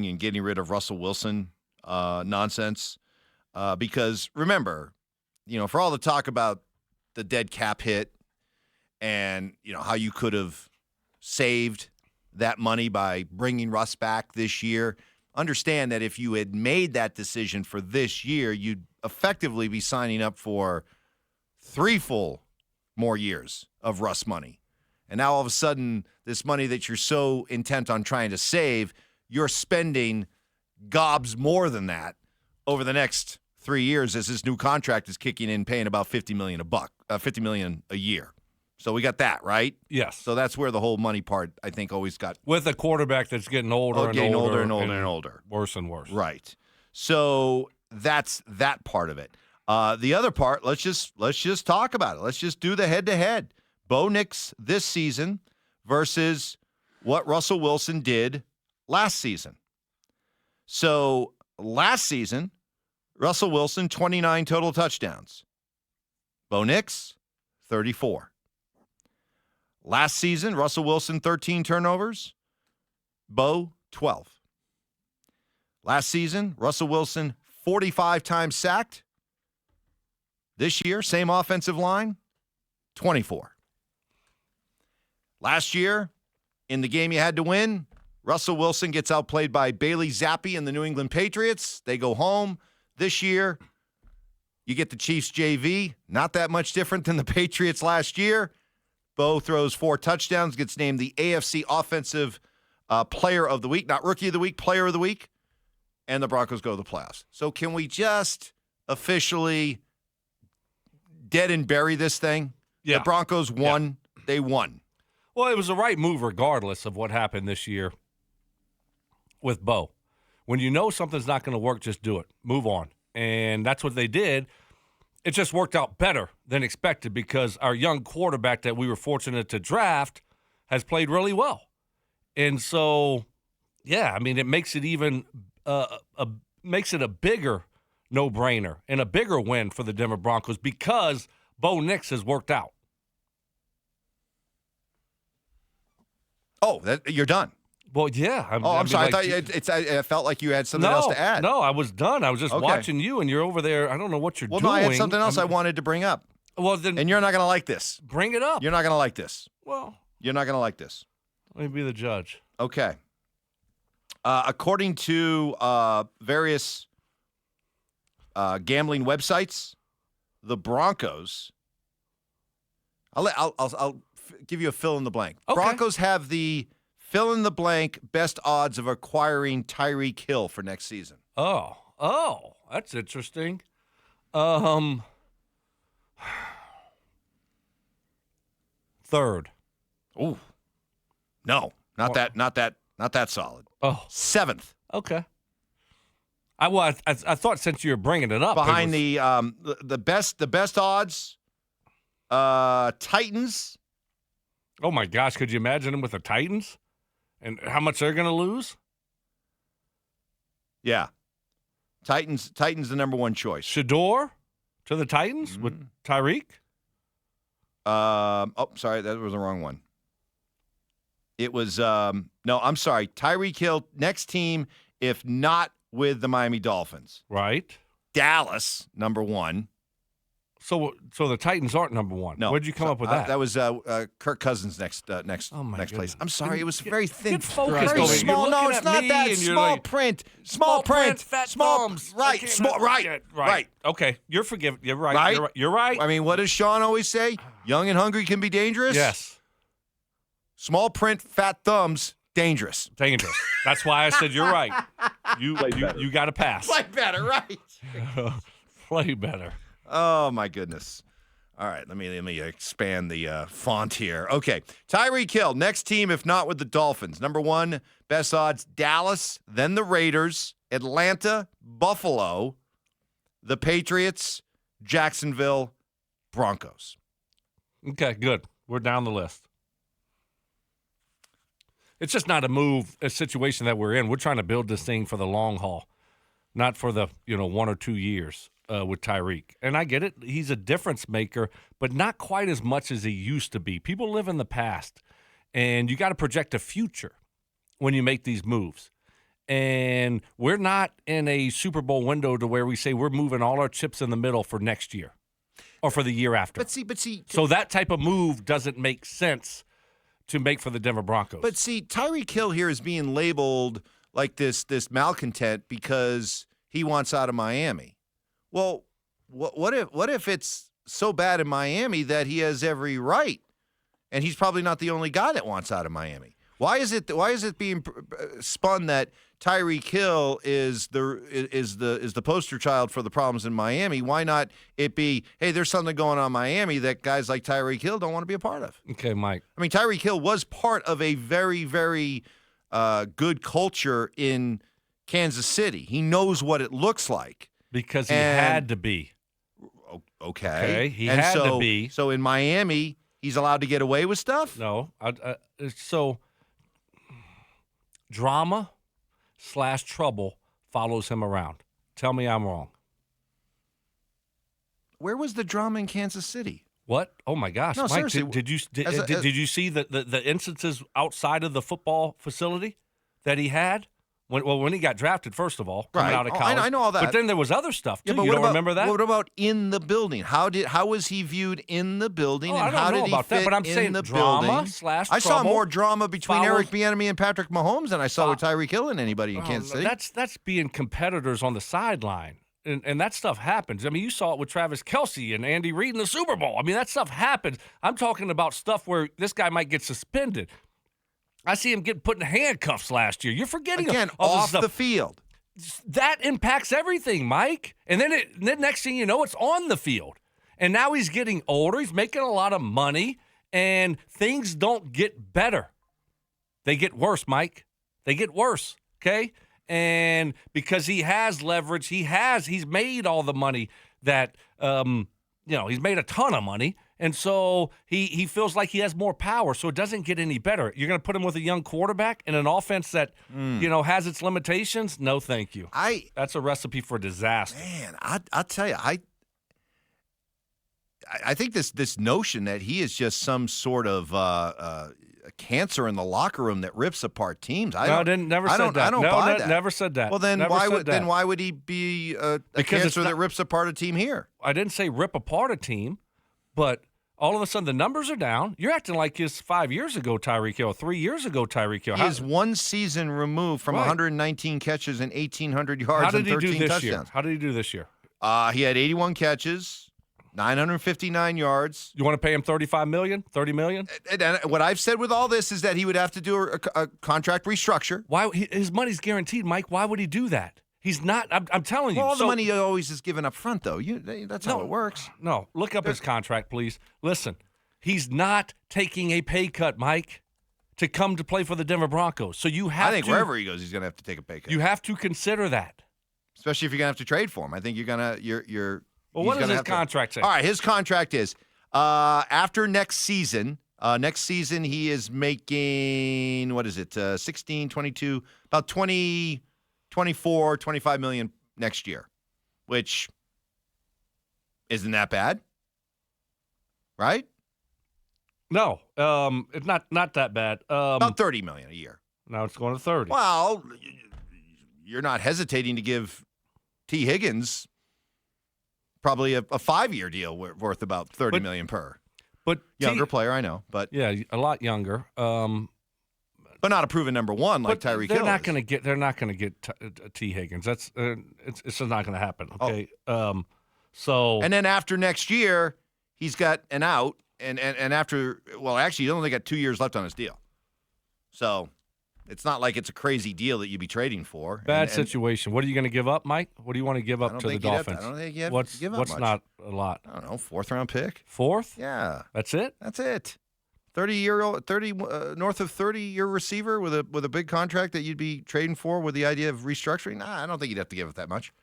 and getting rid of Russell Wilson nonsense. Because remember, for all the talk about the dead cap hit and, how you could have saved that money by bringing Russ back this year, understand that if you had made that decision for this year, you'd effectively be signing up for 3 full more years of Russ money. And now all of a sudden, this money that you're so intent on trying to save, you're spending gobs more than that over the next 3 years as his new contract is kicking in, paying about $50 million a year. So we got that, right? Yes. So that's where the whole money part, I think, always got. With a quarterback that's getting older and older. Worse and worse. Right. So that's that part of it. The other part, let's just talk about it. Let's just do the head-to-head. Bo Nix this season versus what Russell Wilson did last season. So last season, Russell Wilson, 29 total touchdowns. Bo Nix, 34. Last season, Russell Wilson, 13 turnovers. Bo, 12. Last season, Russell Wilson, 45 times sacked. This year, same offensive line, 24. Last year, in the game you had to win, Russell Wilson gets outplayed by Bailey Zappi and the New England Patriots. They go home. This year, you get the Chiefs JV. Not that much different than the Patriots last year. Bo throws 4 touchdowns, gets named the AFC Offensive Player of the Week, not Rookie of the Week, Player of the Week, and the Broncos go to the playoffs. So can we just officially dead and bury this thing? Yeah. The Broncos won. Yeah. They won. Well, it was the right move regardless of what happened this year with Bo. When you know something's not going to work, just do it. Move on. And that's what they did. It just worked out better than expected because our young quarterback that we were fortunate to draft has played really well. And so, yeah, I mean, it makes it even makes it a bigger no-brainer and a bigger win for the Denver Broncos because Bo Nix has worked out. Oh, you're done. Well, yeah. I'm sorry. Like, I felt like you had something else to add. No, I was done. I was just watching you, and you're over there. I don't know what you're doing. Well, no, I had something else I wanted to bring up. Well, then, and you're not going to like this. Bring it up. You're not going to like this. Well, you're not going to like this. Let me be the judge. Okay. According to various gambling websites, the Broncos. I'll give you a fill in the blank. Okay. Broncos have the fill in the blank best odds of acquiring Tyreek Hill for next season. Oh, that's interesting. Third. Ooh. No, not that solid. Oh. 7th. Okay. I thought since you were bringing it up behind the best odds, Titans. Oh my gosh, could you imagine them with the Titans? And how much they're going to lose? Yeah. Titans the number one choice. Shador to the Titans with Tyreek? Sorry, that was the wrong one. It was no, I'm sorry. Tyreek Hill, next team, if not with the Miami Dolphins. Right. Dallas, number one. So the Titans aren't number one. No. Where'd you come up with that? That was Kirk Cousins next place. I'm sorry, it was very thin. Get focused. Very small. No, it's not that. Small print. Small print. Fat small. thumbs. Right. Small. Right. Okay, you're forgiven. You're right. You're right. I mean, what does Sean always say? Young and hungry can be dangerous. Yes. Small print, fat thumbs, dangerous. Dangerous. That's why I said you're right. You got to pass. Play better, right? Play better. Oh, my goodness. All right, let me expand the font here. Okay, Tyreek Hill, next team, if not with the Dolphins. Number one, best odds, Dallas, then the Raiders, Atlanta, Buffalo, the Patriots, Jacksonville, Broncos. Okay, good. We're down the list. It's just not a situation that we're in. We're trying to build this thing for the long haul, not for the 1 or 2 years. With Tyreek. And I get it. He's a difference maker, but not quite as much as he used to be. People live in the past, and you got to project a future when you make these moves. And we're not in a Super Bowl window to where we say we're moving all our chips in the middle for next year or for the year after. But see. So that type of move doesn't make sense to make for the Denver Broncos. But see, Tyreek Hill here is being labeled like this malcontent because he wants out of Miami. Well, what if it's so bad in Miami that he has every right, and he's probably not the only guy that wants out of Miami? Why is it being spun that Tyreek Hill is the poster child for the problems in Miami? Why not it be, hey, there's something going on in Miami that guys like Tyreek Hill don't want to be a part of? Okay, Mike. I mean, Tyreek Hill was part of a very, very good culture in Kansas City. He knows what it looks like. Because he had to be. Okay. He had to be. So in Miami, he's allowed to get away with stuff? No. So drama/trouble follows him around. Tell me I'm wrong. Where was the drama in Kansas City? What? Oh my gosh, no, Mike! Seriously, Did you see the instances outside of the football facility that he had? When he got drafted, first of all, coming out of college. I know all that. But then there was other stuff too. Yeah, but you don't remember that? What about in the building? How was he viewed in the building? And I don't how know did he about fit that, but I'm in saying the drama building? /trouble. I saw more drama between follows- Eric Bieniemy and Patrick Mahomes than I saw with Tyreek Hill and anybody in Kansas City. That's being competitors on the sideline. And that stuff happens. I mean, you saw it with Travis Kelce and Andy Reid in the Super Bowl. I mean, that stuff happens. I'm talking about stuff where this guy might get suspended. I see him getting put in handcuffs last year. You're forgetting Again, all this off stuff. the field. That impacts everything, Mike. And then next thing you know, it's on the field. And now he's getting older. He's making a lot of money, and things don't get better. They get worse, Mike. They get worse, okay? And because he has leverage, he's made all the money that, he's made a ton of money. And so he feels like he has more power, so it doesn't get any better. You're going to put him with a young quarterback in an offense that, has its limitations? No, thank you. That's a recipe for disaster. Man, I'll tell you, I think this notion that he is just some sort of a cancer in the locker room that rips apart teams. Never said that. I don't buy that. Never said that. Well, then why would he be a cancer that rips apart a team here? I didn't say rip apart a team, but all of a sudden the numbers are down. You're acting like it's 5 years ago, Tyreek Hill, 3 years ago, Tyreek Hill. He is one season removed from 119 catches and 1,800 yards and 13 touchdowns. Year? How did he do this year? He had 81 catches, 959 yards. You want to pay him $35 million, $30 million? And what I've said with all this is that he would have to do a contract restructure. Why? His money's guaranteed, Mike. Why would he do that? He's not. I'm telling you. Well, all the money always is given up front, though. That's how it works. No, look up his contract, please. Listen, he's not taking a pay cut, Mike, to come to play for the Denver Broncos. So you have. I think wherever he goes, he's going to have to take a pay cut. You have to consider that, especially if you're going to have to trade for him. I think you're going to. Well, what does his contract say? All right, his contract is after next season. Next season, he is making, what is it, 16, 22, about 20, 24, 25 million next year, which isn't that bad, right? No, it's not that bad. About 30 million a year. Now it's going to 30. Well, you're not hesitating to give T. Higgins probably a 5-year deal worth about $30 million per. But younger player, I know, but yeah, a lot younger. But not a proven number one like Tyreek Hill. They're not going to get T. Higgins. That's it's just not going to happen. Okay. So and then after next year, he's got an out, and after actually, he's only got 2 years left on his deal. So it's not like it's a crazy deal that you'd be trading for. Bad situation. What are you going to give up, Mike? What do you want to give up to the Dolphins? I don't think you have to give up what's much. Not a lot? I don't know. 4th-round pick. 4th? Yeah. That's it. That's it. 30 north of 30-year receiver with a big contract that you'd be trading for with the idea of restructuring. Nah, I don't think you'd have to give it that much.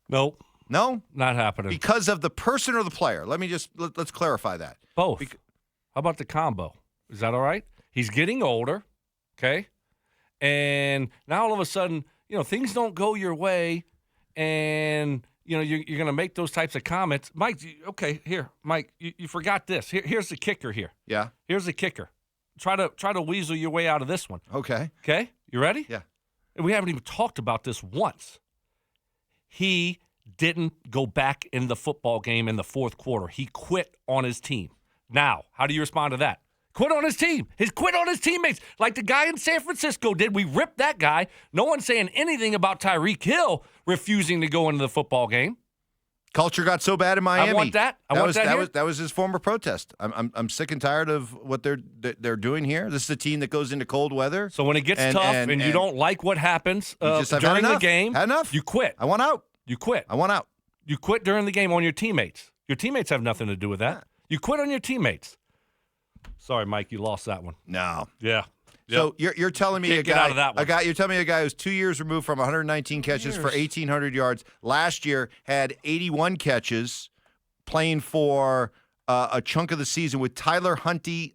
Nope. No, not happening. Because of the person or the player. Let's clarify that. Both. How about the combo? Is that all right? He's getting older. Okay. And now all of a sudden, things don't go your way, and you're going to make those types of comments. Mike, Mike, you forgot this. Here's the kicker here. Yeah. Here's the kicker. Try to weasel your way out of this one. Okay. Okay? You ready? Yeah. and we haven't even talked about this once. He didn't go back in the football game in the fourth quarter. He quit on his team. Now, how do you respond to that? Quit on his team. Quit on his teammates like the guy in San Francisco did. We ripped that guy. No one's saying anything about Tyreek Hill refusing to go into the football game. Culture got so bad in Miami. I want that. That was his former protest. I'm sick and tired of what they're doing here. This is a team that goes into cold weather. So when it gets tough and you don't like what happens during the game, had enough. You quit. I want out. You quit. I want out. You quit during the game on your teammates. Your teammates have nothing to do with that. You quit on your teammates. Sorry, Mike, you lost that one. No. Yeah. So you're telling me Can't get out of that one. You're telling me a guy who's 2 years removed from 119 catches for 1,800 yards. Last year had 81 catches, playing for a chunk of the season with Tyler Huntley,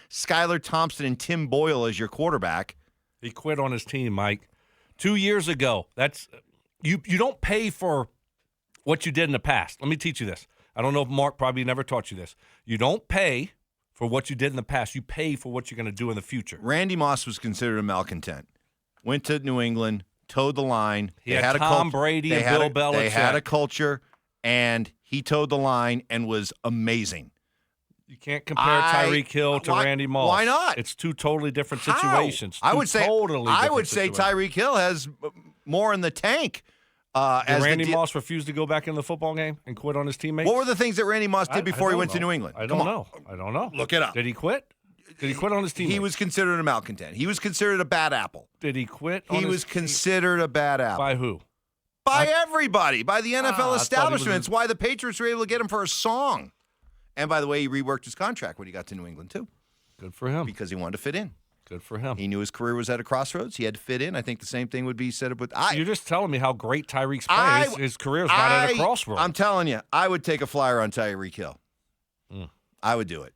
Skylar Thompson, and Tim Boyle as your quarterback. He quit on his team, Mike. 2 years ago. That's you don't pay for what you did in the past. Let me teach you this. I don't know if Mark probably never taught you this. You don't pay for what you did in the past. You pay for what you're going to do in the future. Randy Moss was considered a malcontent. Went to New England, towed the line. He had Tom Brady and Bill Belichick. They had a culture, and he towed the line and was amazing. You can't compare Tyreek Hill to Randy Moss. Why not? It's two totally different situations. I would say situations. Tyreek Hill has more in the tank. Did Randy Moss refuse to go back in the football game and quit on his teammates? What were the things that Randy Moss did before he went to New England? I don't know. Look it up. Did he quit? Did he quit on his teammates? He was considered a malcontent. He was considered a bad apple. Did he quit? He was considered a bad apple. By who? By everybody. By the NFL establishment. It's why the Patriots were able to get him for a song. And by the way, he reworked his contract when he got to New England, too. Good for him. Because he wanted to fit in. Good for him. He knew his career was at a crossroads. He had to fit in. I think the same thing would be said with. You're just telling me how great Tyreek's playing. His career's not at a crossroads. I'm telling you, I would take a flyer on Tyreek Hill. I would do it.